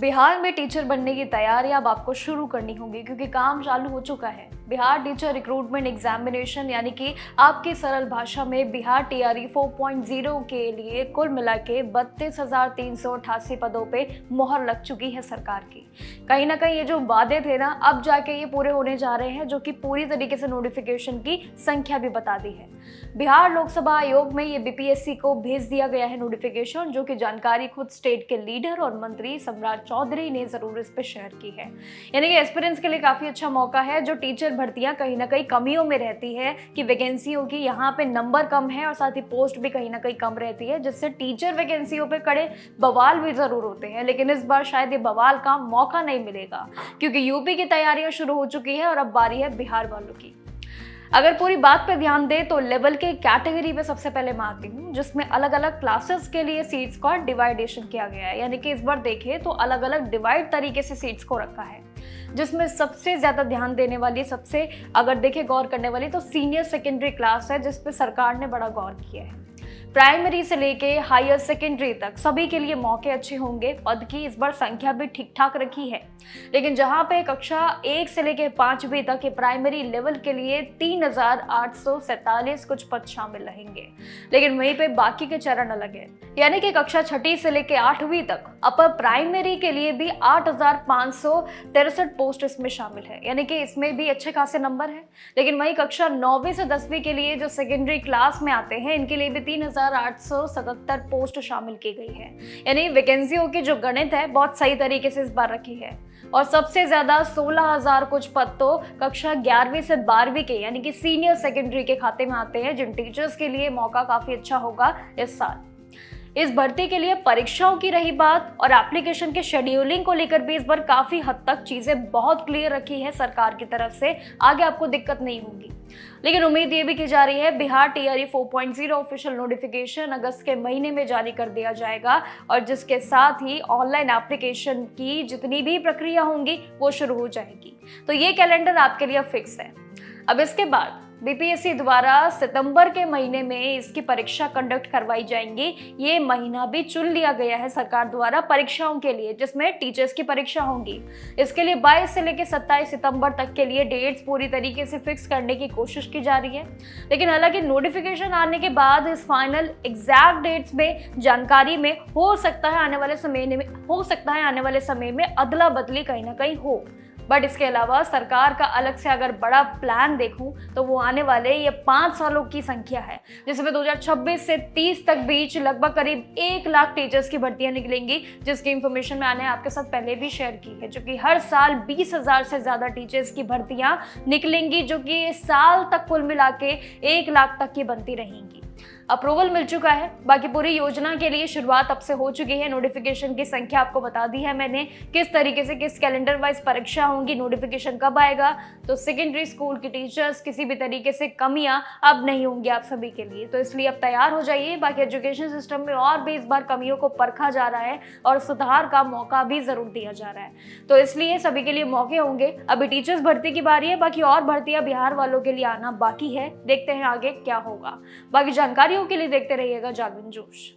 बिहार में टीचर बनने की तैयारी अब आपको शुरू करनी होगी क्योंकि काम चालू हो चुका है। बिहार टीचर रिक्रूटमेंट एग्जामिनेशन यानी कि आपकी सरल भाषा में बिहार टीआरई 4.0 के लिए कुल मिला के 32,388 पदों पे मोहर लग चुकी है सरकार की। कहीं ना कहीं ये जो वादे थे ना, अब जाके ये पूरे होने जा रहे हैं, जो कि पूरी तरीके से नोटिफिकेशन की संख्या भी बता दी है। बिहार लोकसभा आयोग में ये बीपीएससी को भेज दिया गया है नोटिफिकेशन, जो कि जानकारी खुद स्टेट के लीडर और मंत्री सम्राट चौधरी ने जरूर इस पे शेयर की है। यानी कि एस्पिरेंट्स के लिए काफी अच्छा मौका है। जो टीचर भर्तियां कहीं ना कहीं कमियों में रहती है कि वैकेंसियों की यहाँ पे नंबर कम है और साथ ही पोस्ट भी कहीं ना कहीं कम रहती है, जिससे टीचर वैकेंसियों पे कड़े बवाल भी जरूर होते हैं। लेकिन इस बार शायद ये बवाल का मौका नहीं मिलेगा क्योंकि यूपी की तैयारियां शुरू हो चुकी है और अब बारी है बिहार वालों की। अगर पूरी बात पे ध्यान दे तो लेवल के कैटेगरी पे सबसे पहले मैं आती हूँ, जिसमें अलग अलग क्लासेस के लिए सीट्स का डिवाइडेशन किया गया है। यानी कि इस बार देखें तो अलग अलग डिवाइड तरीके से सीट्स को रखा है, जिसमें सबसे ज्यादा ध्यान देने वाली, सबसे अगर देखें गौर करने वाली तो सीनियर सेकेंडरी क्लास है, जिसपे सरकार ने बड़ा गौर किया है। प्राइमरी से लेके हायर सेकेंडरी तक सभी के लिए मौके अच्छे होंगे। पद की इस बार संख्या भी ठीक ठाक रखी है, लेकिन जहां पे कक्षा 1 से लेके 5वीं तक के प्राइमरी लेवल के लिए 3,847 कुछ पद शामिल रहेंगे, लेकिन वहीं पे बाकी के चरण अलग है। यानी कि कक्षा 6 से लेके 8वीं तक अपर प्राइमरी के लिए भी 8,563 पोस्ट इसमें शामिल है, यानी कि इसमें भी अच्छे खासे नंबर है। लेकिन वहीं कक्षा 9वीं से 10वीं के लिए जो सेकेंडरी क्लास में आते हैं, इनके लिए भी 3,877 पोस्ट शामिल की गई है। यानी वैकेंसियों की जो गणित है बहुत सही तरीके से इस बार रखी है। और सबसे ज्यादा 16,000 कुछ पद तो कक्षा 11वीं से 12वीं के यानी कि सीनियर सेकेंडरी के खाते में आते हैं, जिन टीचर्स के लिए मौका काफी अच्छा होगा इस साल। इस भर्ती के लिए परीक्षाओं की रही बात और एप्लीकेशन के शेड्यूलिंग को लेकर भी इस बार काफी हद तक चीजें बहुत क्लियर रखी है सरकार की तरफ से। आगे आपको दिक्कत नहीं होगी, लेकिन उम्मीद ये भी की जा रही है बिहार टीआरई 4.0 ऑफिशियल नोटिफिकेशन अगस्त के महीने में जारी कर दिया जाएगा, और जिसके साथ ही ऑनलाइन एप्लीकेशन की जितनी भी प्रक्रिया होंगी वो शुरू हो जाएगी। तो ये कैलेंडर आपके लिए फिक्स है। अब इसके बाद बीपीएससी द्वारा सितंबर के महीने में इसकी परीक्षा कंडक्ट करवाई जाएंगी। ये महीना भी चुन लिया गया है सरकार द्वारा परीक्षाओं के लिए, जिसमें टीचर्स की परीक्षा होंगी। इसके लिए 22 से लेकर 27 सितंबर तक के लिए डेट्स पूरी तरीके से फिक्स करने की कोशिश की जा रही है। लेकिन हालांकि नोटिफिकेशन आने के बाद इस फाइनल एग्जैक्ट डेट्स में जानकारी में हो सकता है आने वाले समय में अदला बदली कहीं ना कहीं हो। बट इसके अलावा सरकार का अलग से अगर बड़ा प्लान देखूं तो वो आने वाले ये 5 सालों की संख्या है, जिसमें 2026 से 30 तक बीच लगभग करीब 1 लाख टीचर्स की भर्तियां निकलेंगी, जिसकी इंफॉर्मेशन मैंने आपके साथ पहले भी शेयर की है। जो कि हर साल 20,000 से ज्यादा टीचर्स की भर्तियां निकलेंगी, जो कि इस साल तक कुल मिला के 1 लाख तक की बनती रहेंगी। अप्रूवल मिल चुका है, बाकी पूरी योजना के लिए शुरुआत अब से हो चुकी है। नोटिफिकेशन की संख्या आपको बता दी है मैंने, किस तरीके से किस कैलेंडर वाइज परीक्षा होंगी, नोटिफिकेशन कब आएगा। तो सेकेंडरी स्कूल की टीचर्स किसी भी तरीके से कमियां अब नहीं होंगी आप सभी के लिए, तो इसलिए अब तैयार हो जाइए। बाकी एजुकेशन सिस्टम में और भी इस बार कमियों को परखा जा रहा है और सुधार का मौका भी जरूर दिया जा रहा है, तो इसलिए सभी के लिए मौके होंगे। अभी टीचर्स भर्ती की बारी है, बाकी और भर्तियां बिहार वालों के लिए आना बाकी है। देखते हैं आगे क्या होगा। बाकी जानकारी के लिए देखते रहिएगा जागरण जोश।